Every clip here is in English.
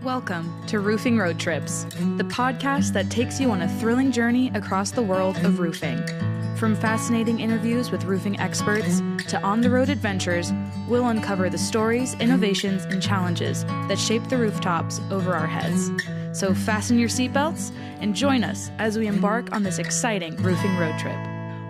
Welcome to Roofing Road Trips, the podcast that takes you on a thrilling journey across the world of roofing. From fascinating interviews with roofing experts to on-the-road adventures, we'll uncover the stories, innovations, and challenges that shape the rooftops over our heads. So fasten your seatbelts and join us as we embark on this exciting roofing road trip.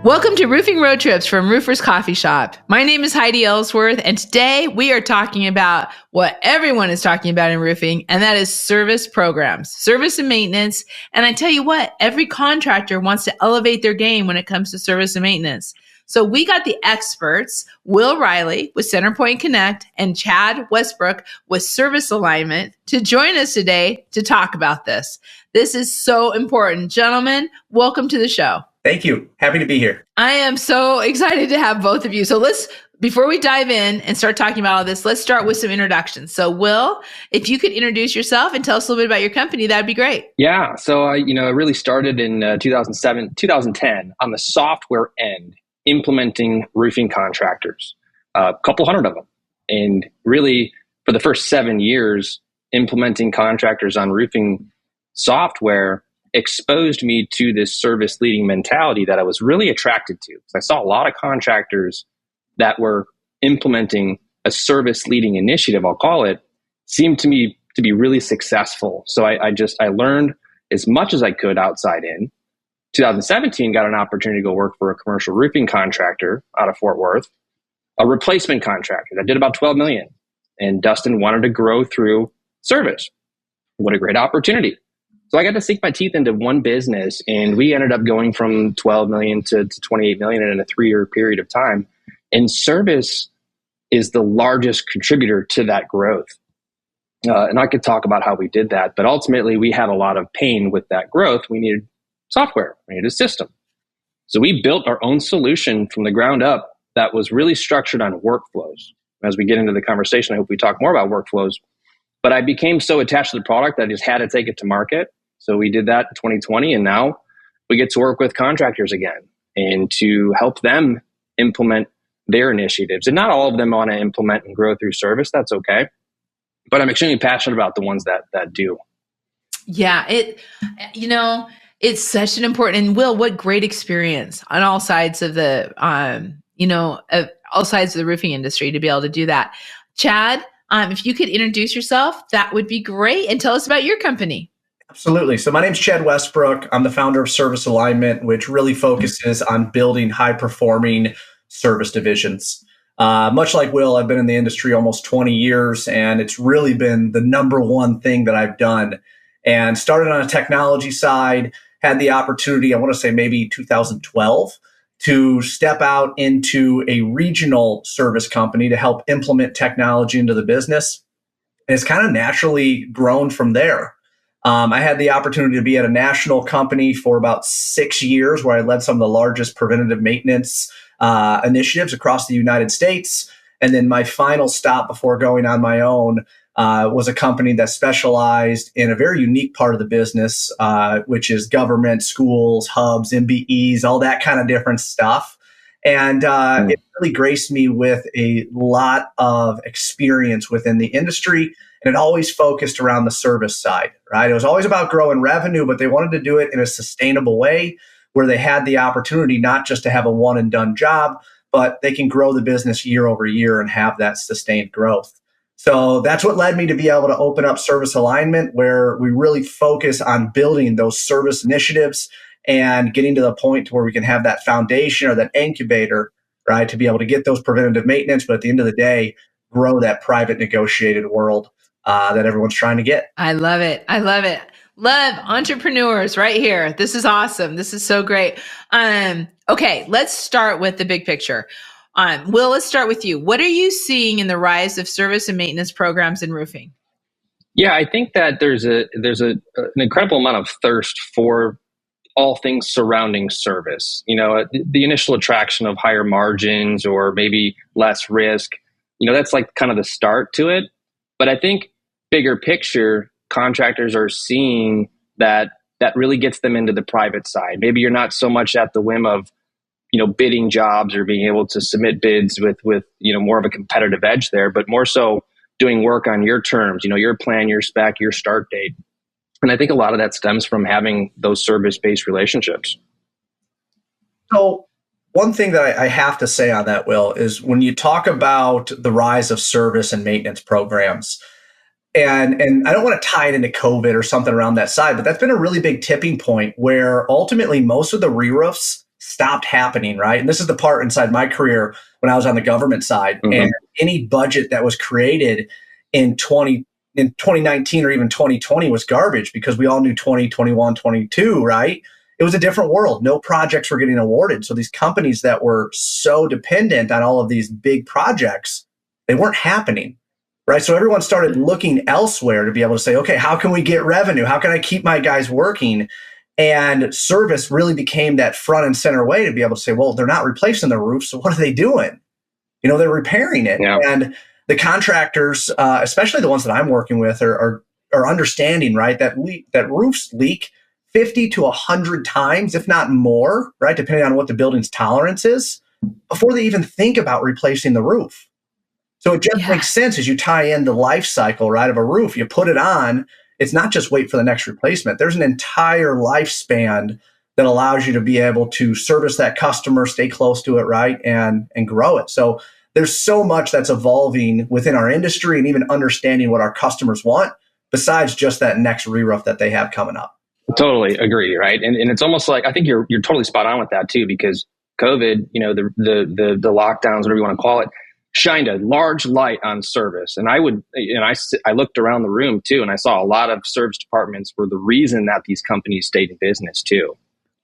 Welcome to Roofing Road Trips from Roofers Coffee Shop. My name is Heidi Ellsworth, and today we are talking about what everyone is talking about in roofing, and that is service programs, service and maintenance. And I tell you what, every contractor wants to elevate their game when it comes to service and maintenance. So we got the experts, Will Riley with Centerpoint Connect and Chad Westbrook with Service Alignment, to join us today to talk about this. This is so important. Gentlemen, welcome to the show. Thank you. Happy to be here. I am so excited to have both of you. So before we dive in and start talking about all this, let's start with some introductions. So Will, if you could introduce yourself and tell us a little bit about your company, that'd be great. Yeah. So I really started in 2010 on the software end, implementing roofing contractors, a couple hundred of them. And really for the first 7 years, implementing contractors on roofing software exposed me to this service leading mentality that I was really attracted to. I saw a lot of contractors that were implementing a service leading initiative, I'll call it, seemed to me to be really successful. So I learned as much as I could outside in. 2017, got an opportunity to go work for a commercial roofing contractor out of Fort Worth, a replacement contractor that did about 12 million. And Dustin wanted to grow through service. What a great opportunity. So I got to sink my teeth into one business, and we ended up going from 12 million to 28 million in a 3-year period of time. And service is the largest contributor to that growth. And I could talk about how we did that, but ultimately we had a lot of pain with that growth. We needed software, we needed a system. So we built our own solution from the ground up that was really structured on workflows. As we get into the conversation, I hope we talk more about workflows. But I became so attached to the product that I just had to take it to market. So we did that in 2020, and now we get to work with contractors again and to help them implement their initiatives. And not all of them want to implement and grow through service. That's okay. But I'm extremely passionate about the ones that do. Yeah, it's such an important, and Will, what great experience on all sides of the, all sides of the roofing industry to be able to do that. Chad, if you could introduce yourself, that would be great. And tell us about your company. Absolutely. So my name is Chad Westbrook. I'm the founder of Service Alignment, which really focuses on building high-performing service divisions. Much like Will, I've been in the industry almost 20 years, and it's really been the number one thing that I've done. And started on a technology side, had the opportunity, I want to say maybe 2012, to step out into a regional service company to help implement technology into the business. And it's kind of naturally grown from there. I had the opportunity to be at a national company for about 6 years where I led some of the largest preventative maintenance initiatives across the United States. And then my final stop before going on my own was a company that specialized in a very unique part of the business, which is government, schools, hubs, MBEs, all that kind of different stuff. And it really graced me with a lot of experience within the industry. And it always focused around the service side, right? It was always about growing revenue, but they wanted to do it in a sustainable way where they had the opportunity not just to have a one and done job, but they can grow the business year over year and have that sustained growth. So that's what led me to be able to open up Service Alignment, where we really focus on building those service initiatives and getting to the point to where we can have that foundation or that incubator, right, to be able to get those preventative maintenance, but at the end of the day, grow that private negotiated world that everyone's trying to get. I love it. I love it. Love entrepreneurs right here. This is awesome. This is so great. Okay, let's start with the big picture. Will, let's start with you. What are you seeing in the rise of service and maintenance programs in roofing? Yeah, I think that there's an incredible amount of thirst for all things surrounding service. The initial attraction of higher margins or maybe less risk, that's like kind of the start to it. But I think bigger picture, contractors are seeing that really gets them into the private side. Maybe you're not so much at the whim of, bidding jobs or being able to submit bids with more of a competitive edge there, but more so doing work on your terms, your plan, your spec, your start date. And I think a lot of that stems from having those service-based relationships. So one thing that I have to say on that, Will, is when you talk about the rise of service and maintenance programs, and I don't want to tie it into COVID or something around that side, but that's been a really big tipping point where ultimately most of the re-roofs stopped happening, right? And this is the part inside my career when I was on the government side. Mm-hmm. And any budget that was created in 2019 or even 2020 was garbage because we all knew 2021, 22, right? It was a different world. No projects were getting awarded. So these companies that were so dependent on all of these big projects, they weren't happening, right? So everyone started looking elsewhere to be able to say, okay, how can we get revenue? How can I keep my guys working? And service really became that front and center way to be able to say, well, they're not replacing the roof, so what are they doing? They're repairing it. Yeah. And the contractors, especially the ones that I'm working with, are understanding, right, that roofs leak 50 to 100 times, if not more, right, depending on what the building's tolerance is, before they even think about replacing the roof. So it just makes sense as you tie in the life cycle, right, of a roof. You put it on. It's not just wait for the next replacement. There's an entire lifespan that allows you to be able to service that customer, stay close to it, right, and grow it. So there's so much that's evolving within our industry and even understanding what our customers want besides just that next re-roof that they have coming up. Totally agree, right? And it's almost like, I think you're totally spot on with that too, because COVID, the lockdowns, whatever you want to call it, shined a large light on service. And I looked around the room too, and I saw a lot of service departments were the reason that these companies stayed in business too.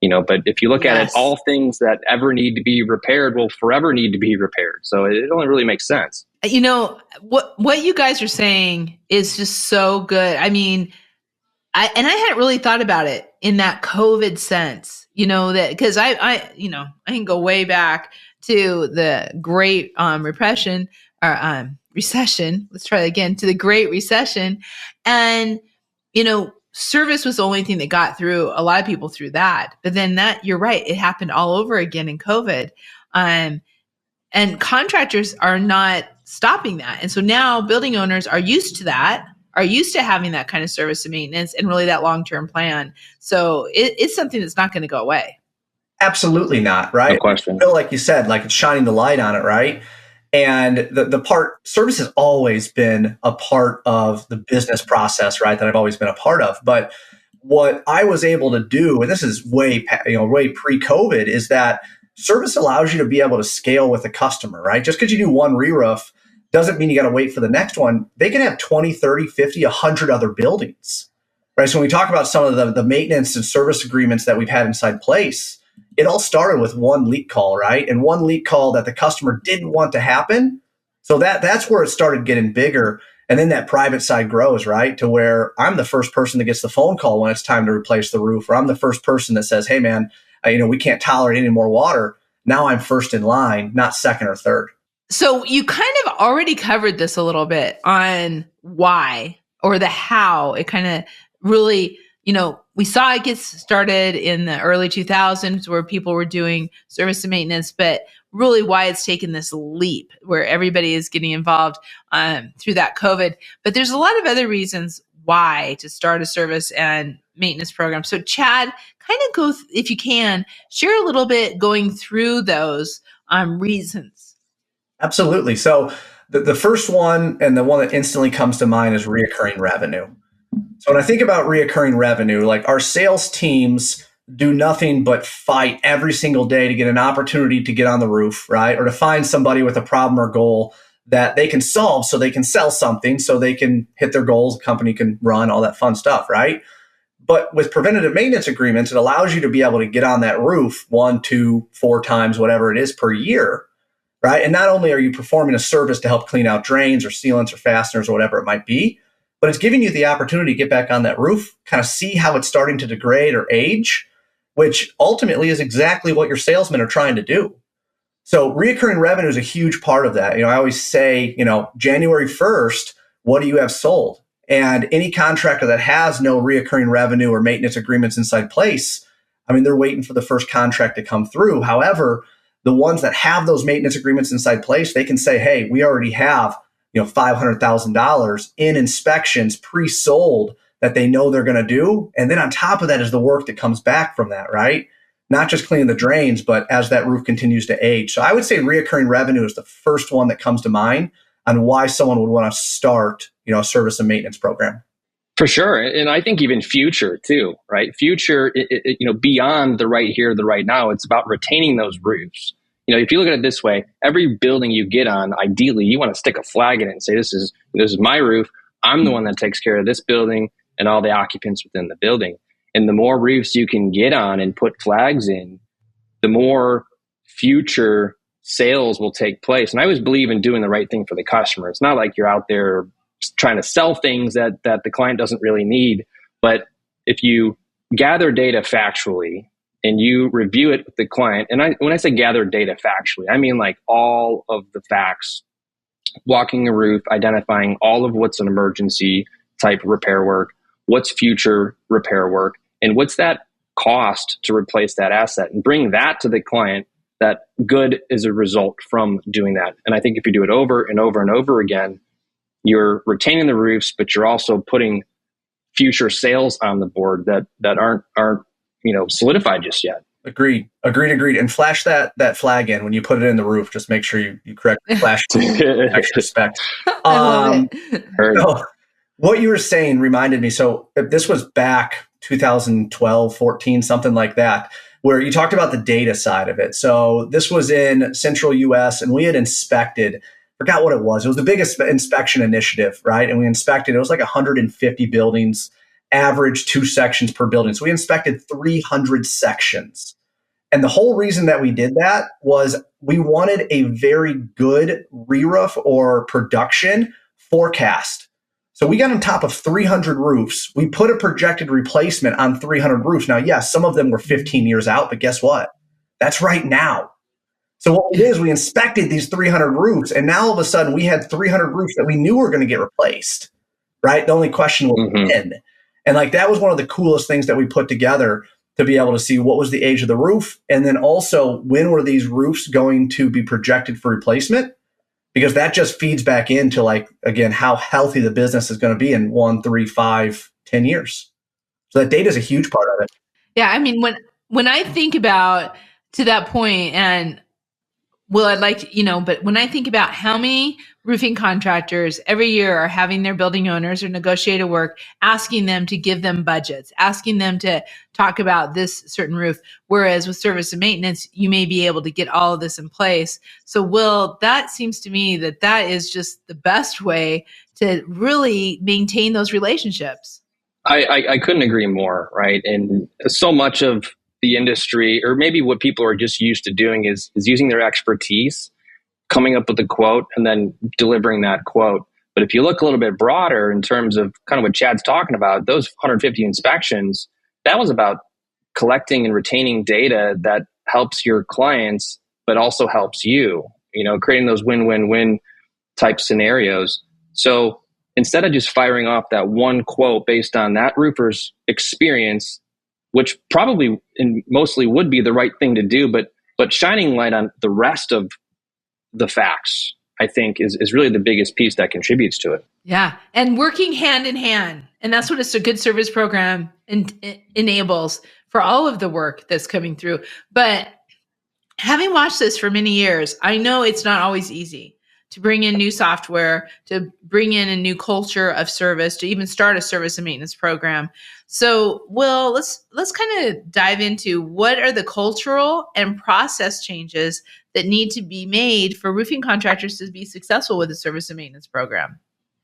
But if you look at it, all things that ever need to be repaired will forever need to be repaired. So it only really makes sense. What you guys are saying is just so good. I mean, I hadn't really thought about it in that COVID sense, that because I can go way back to the Great Recession. Let's try that again, to the Great Recession. And, service was the only thing that got through a lot of people through that. But then you're right, it happened all over again in COVID. And contractors are not stopping that. And so now building owners are used to that, are used to having that kind of service and maintenance and really that long-term plan. So it's something that's not going to go away. Absolutely not, right? No question. Like you said, like it's shining the light on it, right? And the part, service has always been a part of the business process, right? That I've always been a part of. But what I was able to do, and this is way pre-COVID, is that service allows you to be able to scale with a customer, right? Just because you do one re-roof doesn't mean you got to wait for the next one. They can have 20, 30, 50, 100 other buildings, right? So when we talk about some of the maintenance and service agreements that we've had inside place, it all started with one leak call, right? And one leak call that the customer didn't want to happen. So that's where it started getting bigger. And then that private side grows, right? To where I'm the first person that gets the phone call when it's time to replace the roof, or I'm the first person that says, hey man, we can't tolerate any more water. Now I'm first in line, not second or third. So you kind of already covered this a little bit on why or the how it kind of really, we saw it get started in the early 2000s where people were doing service and maintenance, but really why it's taken this leap where everybody is getting involved through that COVID. But there's a lot of other reasons why to start a service and maintenance program. So Chad, kind of go, if you can, share a little bit going through those reasons. Absolutely. So the first one and the one that instantly comes to mind is reoccurring revenue. So when I think about reoccurring revenue, like our sales teams do nothing but fight every single day to get an opportunity to get on the roof, right? Or to find somebody with a problem or goal that they can solve so they can sell something, so they can hit their goals, the company can run, all that fun stuff, right? But with preventative maintenance agreements, it allows you to be able to get on that roof 1, 2, 4 times, whatever it is per year, right? And not only are you performing a service to help clean out drains or sealants or fasteners or whatever it might be, but it's giving you the opportunity to get back on that roof, kind of see how it's starting to degrade or age, which ultimately is exactly what your salesmen are trying to do. So reoccurring revenue is a huge part of that. I always say, January 1st, what do you have sold? And any contractor that has no reoccurring revenue or maintenance agreements inside place, they're waiting for the first contract to come through. However, the ones that have those maintenance agreements inside place, they can say, hey, we already have $500,000 in inspections pre-sold that they know they're going to do. And then on top of that is the work that comes back from that, right? Not just cleaning the drains, but as that roof continues to age. So I would say reoccurring revenue is the first one that comes to mind on why someone would want to start, a service and maintenance program. For sure. And I think even future too, right? Future, beyond the right here, the right now, it's about retaining those roofs. If you look at it this way, every building you get on, ideally, you want to stick a flag in it and say, this is my roof. I'm the one that takes care of this building and all the occupants within the building. And the more roofs you can get on and put flags in, the more future sales will take place. And I always believe in doing the right thing for the customer. It's not like you're out there trying to sell things that the client doesn't really need. But if you gather data factually and you review it with the client, and when I say gather data factually, I mean like all of the facts, walking a roof, identifying all of what's an emergency type repair work, what's future repair work, and what's that cost to replace that asset, and bring that to the client. That good is a result from doing that. And I think if you do it over and over and over again, you're retaining the roofs, but you're also putting future sales on the board that aren't solidified just yet. Agreed. And flash that flag in when you put it in the roof. Just make sure you correctly flash extra respect. So what you were saying reminded me. So this was back 2012, 14, something like that, where you talked about the data side of it. So this was in central US, and we had inspected, forgot what it was. It was the biggest inspection initiative, right? And we inspected, it was like 150 buildings, average 2 sections per building. So we inspected 300 sections. And the whole reason that we did that was we wanted a very good re-roof or production forecast. So we got on top of 300 roofs. We put a projected replacement on 300 roofs. Now, yes, some of them were 15 years out, but guess what? That's right now. So what we did is we inspected these 300 roofs, and now all of a sudden we had 300 roofs that we knew were going to get replaced, right? The only question was when. And like that was one of the coolest things that we put together to be able to see what was the age of the roof, and then also when were these roofs going to be projected for replacement, because that just feeds back into like, again, how healthy the business is going to be in 1, 3, 5, 10 years. So that data is a huge part of it. Yeah. I mean, when I think about to that point, and well, I'd like to, but when I think about how many roofing contractors every year are having their building owners or negotiated work, asking them to give them budgets, asking them to talk about this certain roof. Whereas with service and maintenance, you may be able to get all of this in place. So Will, that seems to me that is just the best way to really maintain those relationships. I couldn't agree more, right? And so much of the industry, or maybe what people are just used to doing is using their expertise, coming up with a quote and then delivering that quote. But if you look a little bit broader in terms of kind of what Chad's talking about, those 150 inspections, that was about collecting and retaining data that helps your clients, but also helps you, creating those win-win-win type scenarios. So instead of just firing off that one quote based on that roofer's experience, which probably and mostly would be the right thing to do, but shining light on the rest of the facts, I think, is really the biggest piece that contributes to it. Yeah. And working hand in hand. And that's what a good service program enables for all of the work that's coming through. But having watched this for many years, I know it's not always easy to bring in new software, to bring in a new culture of service, to even start a service and maintenance program. So, Will, let's kind of dive into what are the cultural and process changes that need to be made for roofing contractors to be successful with a service and maintenance program?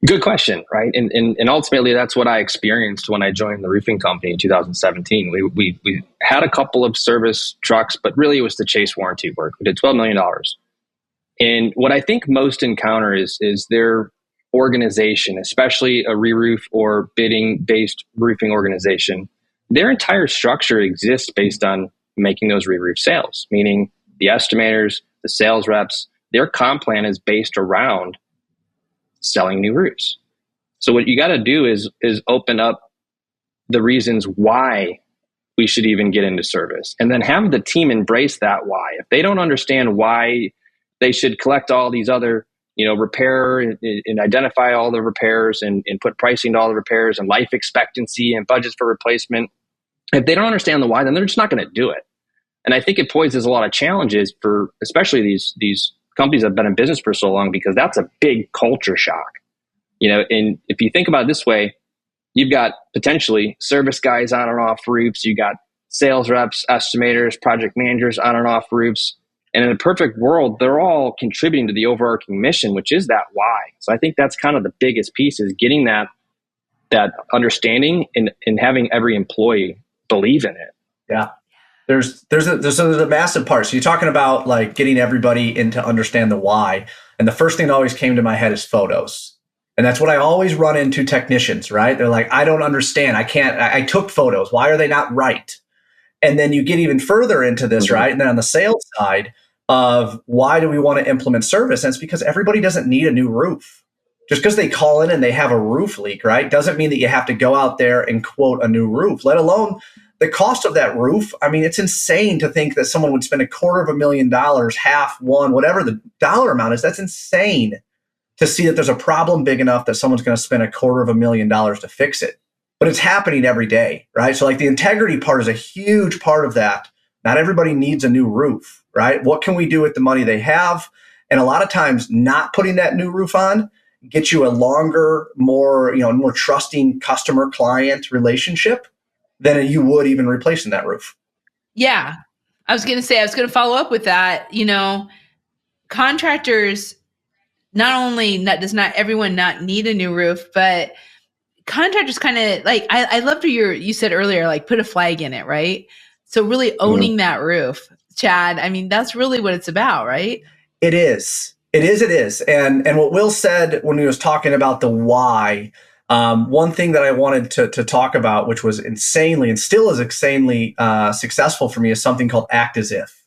Good question, right? And ultimately, that's what I experienced when I joined the roofing company in 2017. We had a couple of service trucks, but really it was to chase warranty work. We did $12 million. And what I think most encounter is their organization, especially a re-roof or bidding-based roofing organization. Their entire structure exists based on making those re-roof sales, meaning the estimators, the sales reps, their comp plan is based around selling new roofs. So what you got to do is open up the reasons why we should even get into service, and then have the team embrace that why. If they don't understand why they should collect all these other repair and identify all the repairs and put pricing to all the repairs and life expectancy and budgets for replacement. If they don't understand the why, then they're just not going to do it. And I think it poses a lot of challenges for especially these companies that have been in business for so long, because that's a big culture shock. And if you think about it this way, you've got potentially service guys on and off roofs, you got sales reps, estimators, project managers on and off roofs. And in a perfect world, they're all contributing to the overarching mission, which is that why. So I think that's kind of the biggest piece, is getting that understanding and having every employee believe in it. Yeah. There's a massive part. So you're talking about like getting everybody in to understand the why. And the first thing that always came to my head is photos. And that's what I always run into technicians, right? They're like, I don't understand. I took photos. Why are they not right? And then you get even further into this, right? And then on the sales side of why do we want to implement service? And it's because everybody doesn't need a new roof. Just because they call in and they have a roof leak, right? Doesn't mean that you have to go out there and quote a new roof, let alone the cost of that roof. I mean, it's insane to think that someone would spend $250,000, half, one, whatever the dollar amount is. That's insane to see that there's a problem big enough that someone's going to spend $250,000 to fix it. But it's happening every day, right? So like the integrity part is a huge part of that. Not everybody needs a new roof, right? What can we do with the money they have? And a lot of times not putting that new roof on gets you a longer, more trusting customer client relationship than you would even replacing that roof. Yeah. I was going to follow up with that. Contractors, does not everyone not need a new roof, but contractors kind of like, I loved what you said earlier, like put a flag in it, right? So really owning that roof, Chad, I mean, that's really what it's about, right? It is. And what Will said when he was talking about the why, one thing that I wanted to talk about, which was insanely and still is insanely successful for me, is something called act as if.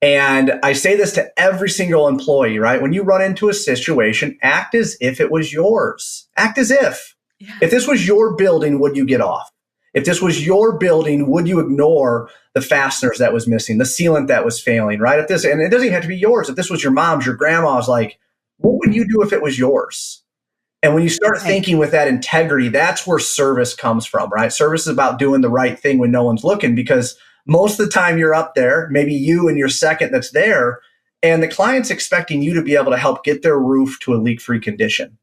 And I say this to every single employee, right? When you run into a situation, act as if it was yours. Act as if. Yeah. If this was your building, would you get off? If this was your building, would you ignore the fasteners that was missing, the sealant that was failing, right? And it doesn't even have to be yours. If this was your mom's, your grandma's, like, what would you do if it was yours? And when you start thinking with that integrity, that's where service comes from, right? Service is about doing the right thing when no one's looking, because most of the time you're up there, maybe you and your second that's there, and the client's expecting you to be able to help get their roof to a leak-free condition.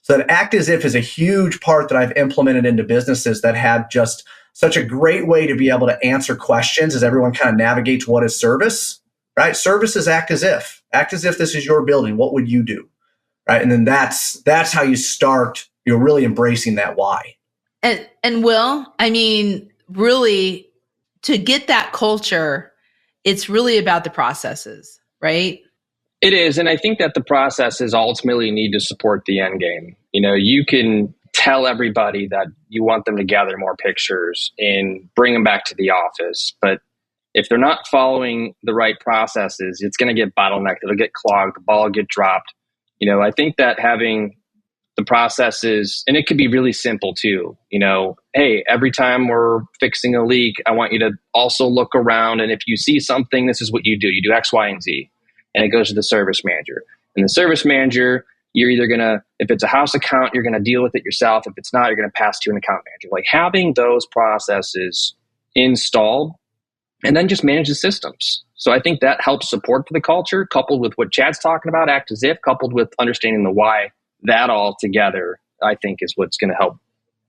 So that act as if is a huge part that I've implemented into businesses that have just such a great way to be able to answer questions as everyone kind of navigates what is service, right? Service is act as if. Act as if this is your building. What would you do? Right. And then that's how you start, you're really embracing that why. And Will, I mean, really to get that culture, it's really about the processes, right? It is. And I think that the processes ultimately need to support the end game. You can tell everybody that you want them to gather more pictures and bring them back to the office. But if they're not following the right processes, it's going to get bottlenecked. It'll get clogged. The ball will get dropped. I think that having the processes, and it could be really simple too, hey, every time we're fixing a leak, I want you to also look around. And if you see something, this is what you do. You do X, Y, and Z. And it goes to the service manager. And the service manager, you're either going to, if it's a house account, you're going to deal with it yourself. If it's not, you're going to pass to an account manager. Like having those processes installed and then just manage the systems. So I think that helps support the culture, coupled with what Chad's talking about, act as if, coupled with understanding the why. That all together, I think, is what's going to help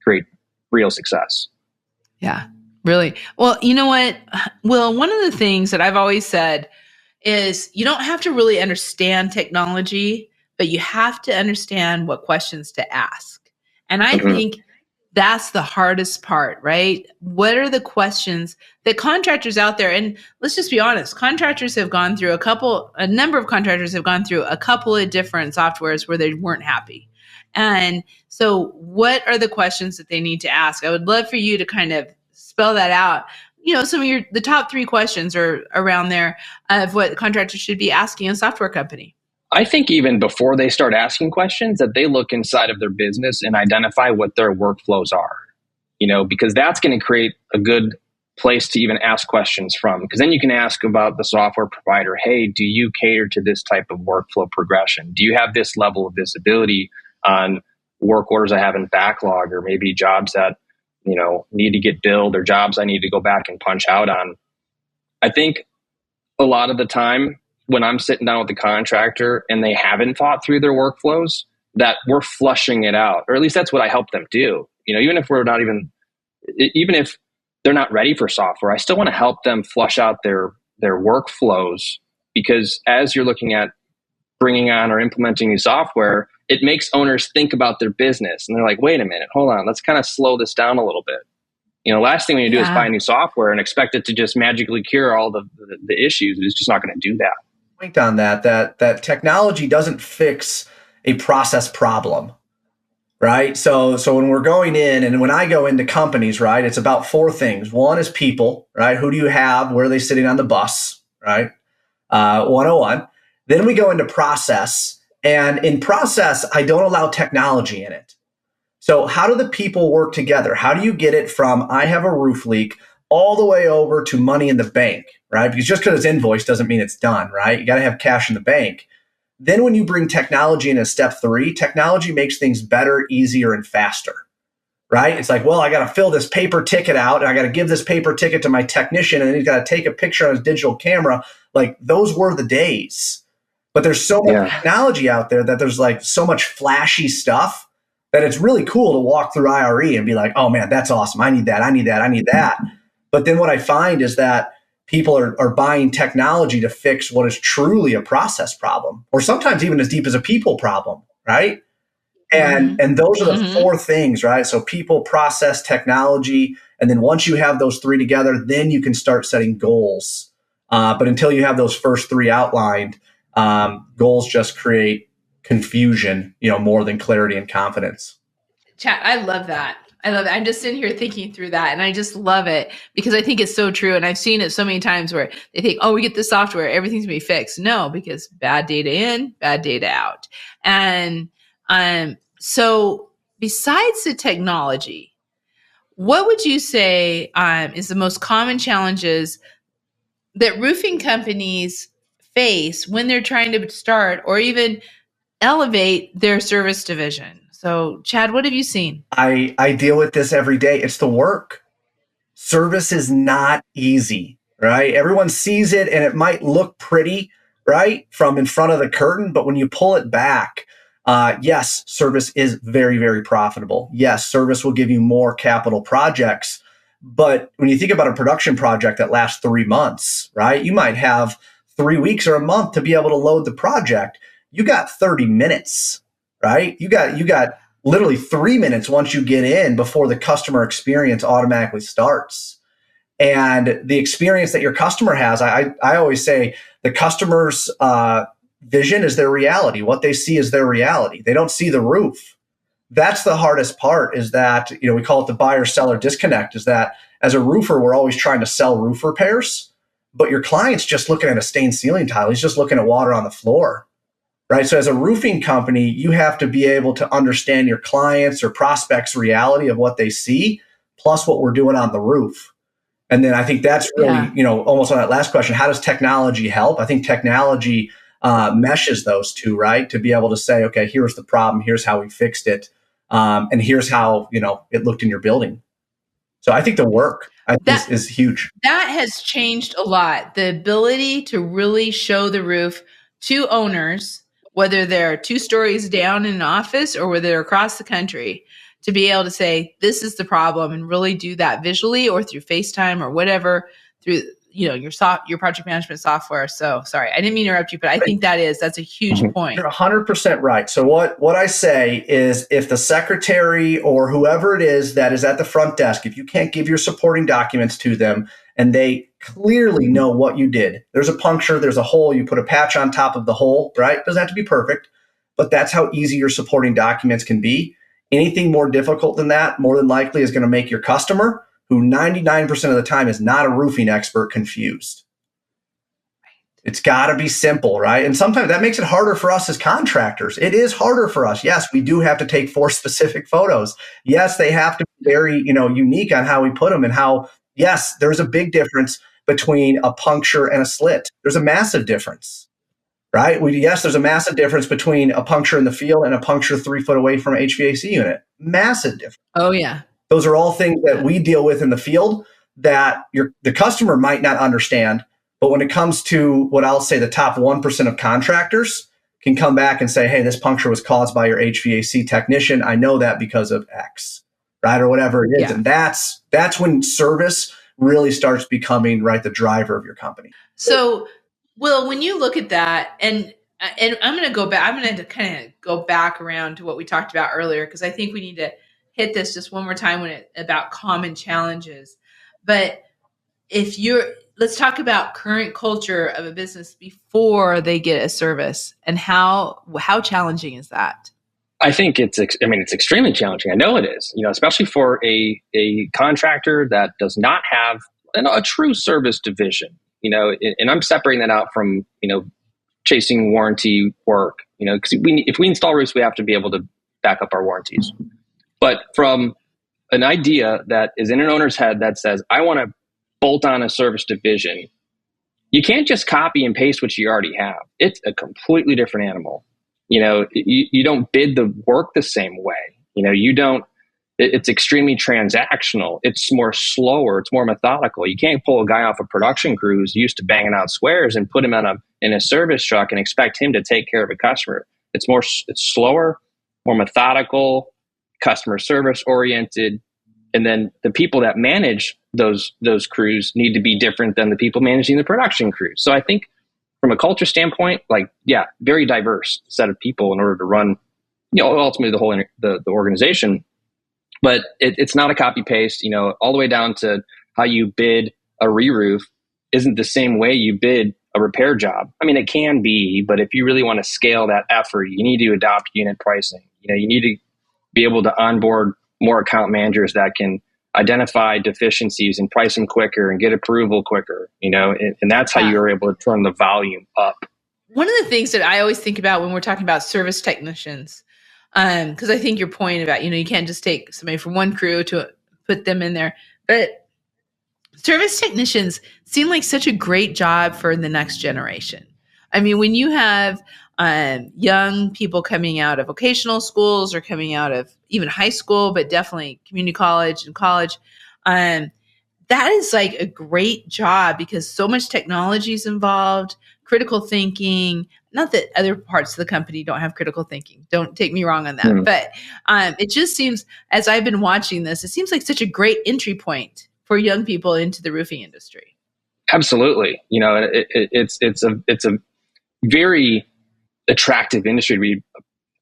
create real success. Yeah, really. Well, you know what, Will, one of the things that I've always said is you don't have to really understand technology, but you have to understand what questions to ask. And I think that's the hardest part, right? What are the questions that contractors out there, and let's just be honest, contractors have gone through a number of contractors have gone through a couple of different softwares where they weren't happy. And so what are the questions that they need to ask? I would love for you to kind of spell that out. Some of the top 3 questions are around there of what contractors should be asking a software company. I think even before they start asking questions, that they look inside of their business and identify what their workflows are, because that's going to create a good place to even ask questions from, because then you can ask about the software provider. Hey, do you cater to this type of workflow progression? Do you have this level of visibility on work orders I have in backlog, or maybe jobs that, need to get billed, or jobs I need to go back and punch out on? I think a lot of the time when I'm sitting down with the contractor and they haven't thought through their workflows, that we're flushing it out, or at least that's what I help them do. Even if even if they're not ready for software, I still want to help them flush out their workflows, because as you're looking at bringing on or implementing new software, it makes owners think about their business, and they're like, wait a minute, hold on, let's kind of slow this down a little bit. Last thing we need to do is buy new software and expect it to just magically cure all the issues. It's just not going to do that. Point on that technology doesn't fix a process problem, right? So when we're going in, and when I go into companies, right, it's about four things. One is people, right? Who do you have? Where are they sitting on the bus, right? 101. Then we go into process, and in process, I don't allow technology in it. So how do the people work together? How do you get it from I have a roof leak all the way over to money in the bank, right? Because just because it's invoiced doesn't mean it's done, right? You got to have cash in the bank. Then when you bring technology in as step 3, technology makes things better, easier, and faster, right? It's like, well, I got to fill this paper ticket out, and I got to give this paper ticket to my technician, and then he's got to take a picture on his digital camera. Like, those were the days. But there's so much technology out there that there's like so much flashy stuff that it's really cool to walk through IRE and be like, oh man, that's awesome. I need that. I need that. I need that. But then what I find is that people are buying technology to fix what is truly a process problem, or sometimes even as deep as a people problem, right? And those are the four things, right? So people, process, technology. And then once you have those three together, then you can start setting goals. But until you have those first three outlined, goals just create confusion, more than clarity and confidence. Chat, I love that. I love it. I'm just sitting here thinking through that, and I just love it because I think it's so true. And I've seen it so many times where they think, oh, we get the software, everything's gonna be fixed. No, because bad data in, bad data out. And so besides the technology, what would you say is the most common challenges that roofing companies face when they're trying to start or even elevate their service division? So, Chad, what have you seen? I deal with this every day. It's the work. Service is not easy, right? Everyone sees it and it might look pretty, right, from in front of the curtain. But when you pull it back, yes, service is very, very profitable. Yes, service will give you more capital projects. But when you think about a production project that lasts 3 months, right, you might have 3 weeks or a month to be able to load the project. You got 30 minutes, right? You got literally 3 minutes once you get in before the customer experience automatically starts. And the experience that your customer has, I always say the customer's vision is their reality. What they see is their reality. They don't see the roof. That's the hardest part, is that, we call it the buyer-seller disconnect, is that as a roofer, we're always trying to sell roof repairs, but your client's just looking at a stained ceiling tile. He's just looking at water on the floor. Right. So as a roofing company, you have to be able to understand your clients' or prospects' reality of what they see, plus what we're doing on the roof. And then I think that's really, almost on that last question, how does technology help? I think technology meshes those two, right? To be able to say, okay, here's the problem, here's how we fixed it, and here's how, it looked in your building. So I think the work is huge. That has changed a lot. The ability to really show the roof to owners, whether they're 2 stories down in an office or whether they're across the country, to be able to say, this is the problem, and really do that visually or through FaceTime or whatever, through your project management software. So sorry, I didn't mean to interrupt you, but I think that's a huge point. You're 100% right. So what I say is, if the secretary or whoever it is that is at the front desk, if you can't give your supporting documents to them and they clearly know what you did, there's a puncture, there's a hole, you put a patch on top of the hole, right? Doesn't have to be perfect, but that's how easy your supporting documents can be. Anything more difficult than that, more than likely, is going to make your customer, who 99% of the time is not a roofing expert, confused. It's got to be simple, right? And sometimes that makes it harder for us as contractors. It is harder for us. Yes, we do have to take 4 specific photos. Yes, they have to be very, unique on how we put them and how, Yes, there's a big difference between a puncture and a slit. There's a massive difference, right? Yes, there's a massive difference between a puncture in the field and a puncture 3 foot away from an HVAC unit. Massive difference. Oh, yeah. Those are all things that we deal with in the field that the customer might not understand. But when it comes to what I'll say the top 1% of contractors can come back and say, hey, this puncture was caused by your HVAC technician. I know that because of X, right? Or whatever it is. Yeah. And that's when service really starts becoming, right, the driver of your company. So, Will, when you look at that, and I'm going to go back, I'm going to kind of go back around to what we talked about earlier, because I think we need to hit this just one more time about common challenges. But let's talk about current culture of a business before they get a service, and how challenging is that? I think it's extremely challenging. I know it is, especially for a contractor that does not have a true service division, and I'm separating that out from, chasing warranty work, because if we install roofs, we have to be able to back up our warranties. But from an idea that is in an owner's head that says, I want to bolt on a service division, you can't just copy and paste what you already have. It's a completely different animal. You don't bid the work the same way. It's extremely transactional. It's more slower. It's more methodical. You can't pull a guy off a production crew who's used to banging out squares and put him in a service truck and expect him to take care of a customer. It's slower, more methodical, customer service oriented. And then the people that manage those crews need to be different than the people managing the production crews. So I think from a culture standpoint, very diverse set of people in order to run, ultimately the whole the organization. But it's not a copy paste, all the way down to how you bid a re-roof isn't the same way you bid a repair job. I mean, it can be, but if you really want to scale that effort, you need to adopt unit pricing. You need to be able to onboard more account managers that can identify deficiencies and price them quicker and get approval quicker, and that's how you're able to turn the volume up. One of the things that I always think about when we're talking about service technicians, because I think your point about, you can't just take somebody from one crew to put them in there, but service technicians seem like such a great job for the next generation. I mean, when you have young people coming out of vocational schools or coming out of even high school, but definitely community college and college, that is like a great job because so much technology is involved, critical thinking. Not that other parts of the company don't have critical thinking. Don't take me wrong on that. But it just seems, as I've been watching this, it seems like such a great entry point for young people into the roofing industry. Absolutely. It's a very attractive industry to be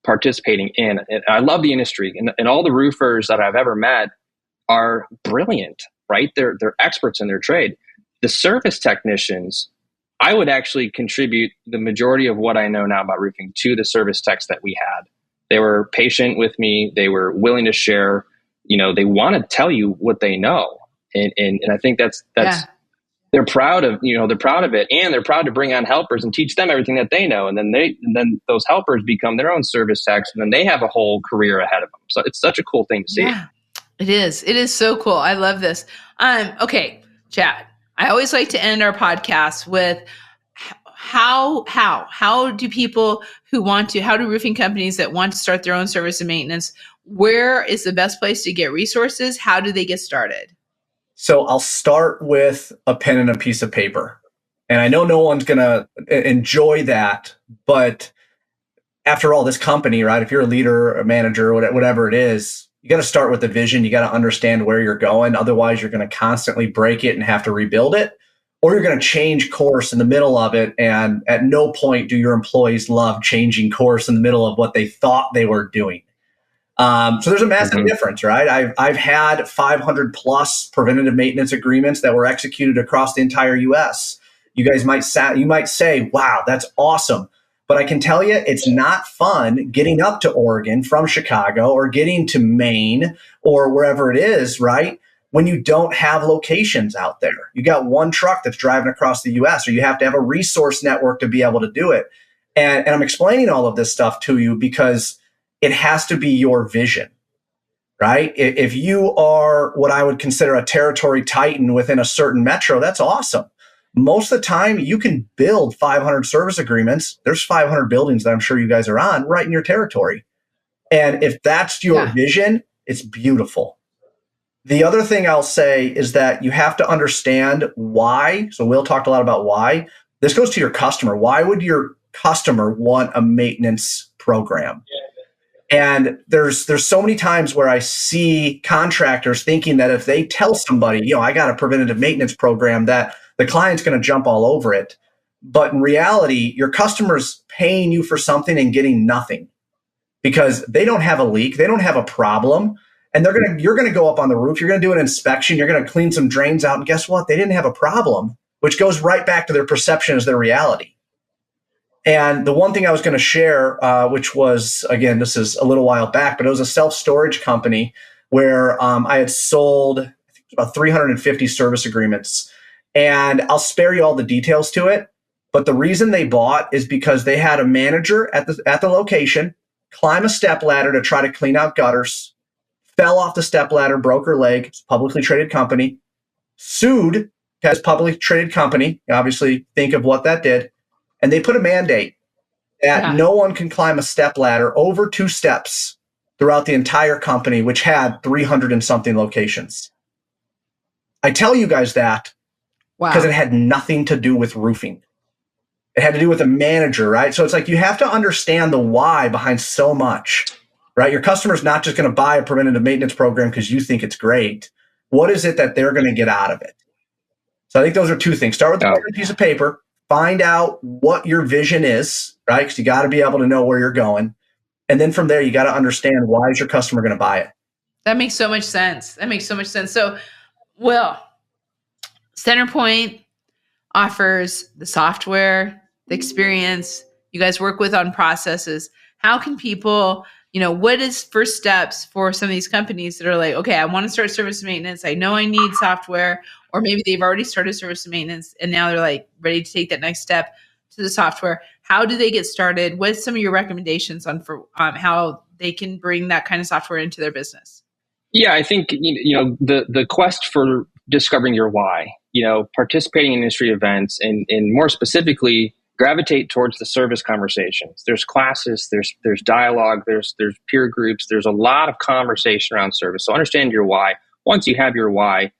participating in. And I love the industry, and all the roofers that I've ever met are brilliant, right? They're experts in their trade. The service technicians, I would actually contribute the majority of what I know now about roofing to the service techs that we had. They were patient with me. They were willing to share, they want to tell you what they know. And I think that's they're proud of it, and they're proud to bring on helpers and teach them everything that they know. And then those helpers become their own service techs, and then they have a whole career ahead of them. So it's such a cool thing to see. Yeah, it is. It is so cool. I love this. Okay, Chad, I always like to end our podcast with how do people how do roofing companies that want to start their own service and maintenance, where is the best place to get resources? How do they get started? So I'll start with a pen and a piece of paper. And I know no one's going to enjoy that, but after all, this company, right, if you're a leader, a manager, whatever it is, you got to start with the vision. You got to understand where you're going. Otherwise, you're going to constantly break it and have to rebuild it, or you're going to change course in the middle of it. And at no point do your employees love changing course in the middle of what they thought they were doing. So there's a massive difference, right? I've had 500 plus preventative maintenance agreements that were executed across the entire U.S. You might say, wow, that's awesome. But I can tell you, it's not fun getting up to Oregon from Chicago or getting to Maine or wherever it is, right? When you don't have locations out there. You got one truck that's driving across the U.S., or you have to have a resource network to be able to do it. And I'm explaining all of this stuff to you because it has to be your vision. right? If you are what I would consider a territory titan within a certain metro, that's awesome. Most of the time, you can build 500 service agreements. There's 500 buildings that I'm sure you guys are on right in your territory. And if that's your vision, it's beautiful. The other thing I'll say is that you have to understand why. So Will talked a lot about why. This goes to your customer. Why would your customer want a maintenance program? And there's so many times where I see contractors thinking that if they tell somebody, I got a preventative maintenance program, that the client's going to jump all over it. But in reality, your customer's paying you for something and getting nothing because they don't have a leak. They don't have a problem. And you're going to go up on the roof. You're going to do an inspection. You're going to clean some drains out. And guess what? They didn't have a problem, which goes right back to their perception as their reality. And the one thing I was going to share, which was, again, this is a little while back, but it was a self-storage company where I had sold, I think, about 350 service agreements. And I'll spare you all the details to it. But the reason they bought is because they had a manager at the location climb a step ladder to try to clean out gutters, fell off the step ladder, broke her leg. It's a publicly traded company, sued as publicly traded company. Obviously, think of what that did. And they put a mandate that no one can climb a step ladder over 2 steps throughout the entire company, which had 300 and something locations. I tell you guys that because it had nothing to do with roofing. It had to do with a manager, right? So it's like you have to understand the why behind so much, right? Your customer's not just going to buy a preventative maintenance program because you think it's great. What is it that they're going to get out of it? So I think those are 2 things. Start with the piece of paper. Find out what your vision is, right? Because you got to be able to know where you're going. And then from there, you got to understand why is your customer going to buy it. That makes so much sense. So, Will, Centerpoint offers the software, the experience. You guys work with on processes. How can people, what is first steps for some of these companies that are like, okay, I want to start service and maintenance. I know I need software. Or maybe they've already started service and maintenance and now they're like ready to take that next step to the software. How do they get started? What's some of your recommendations on how they can bring that kind of software into their business? Yeah, I think the quest for discovering your why, participating in industry events and more specifically gravitate towards the service conversations. There's classes, there's dialogue, there's peer groups, there's a lot of conversation around service. So understand your why. Once you have your why,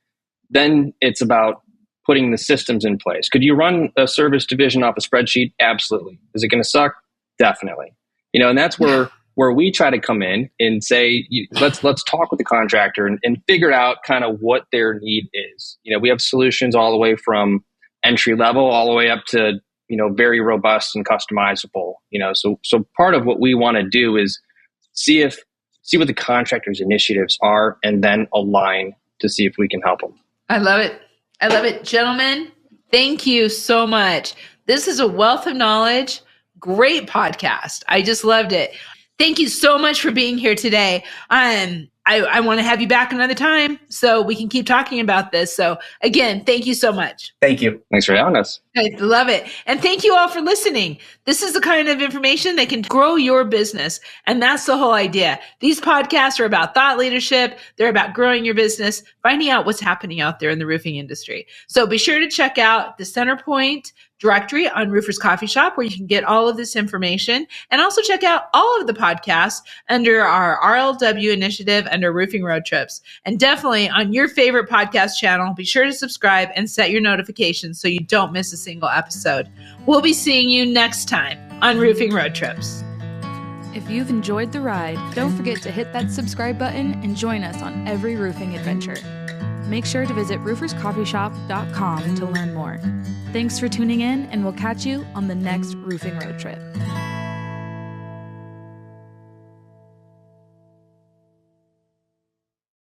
then it's about putting the systems in place. Could you run a service division off a spreadsheet? Absolutely. Is it going to suck? Definitely. And that's where we try to come in and say, let's talk with the contractor and figure out kind of what their need is. We have solutions all the way from entry level all the way up to, very robust and customizable. So part of what we want to do is see what the contractor's initiatives are and then align to see if we can help them. I love it. Gentlemen, thank you so much. This is a wealth of knowledge. Great podcast. I just loved it. Thank you so much for being here today. I want to have you back another time so we can keep talking about this. So again, thank you so much. Thank you. Thanks for having us. I love it. And thank you all for listening. This is the kind of information that can grow your business. And that's the whole idea. These podcasts are about thought leadership. They're about growing your business, finding out what's happening out there in the roofing industry. So be sure to check out the Centerpoint directory on Roofers Coffee Shop where you can get all of this information, and also check out all of the podcasts under our RLW initiative under Roofing Road Trips. And definitely on your favorite podcast channel, be sure to subscribe and set your notifications so you don't miss a single episode. We'll be seeing you next time on Roofing Road Trips. If you've enjoyed the ride, don't forget to hit that subscribe button and join us on every roofing adventure. Make sure to visit rooferscoffeeshop.com to learn more. Thanks for tuning in, and we'll catch you on the next Roofing Road Trip.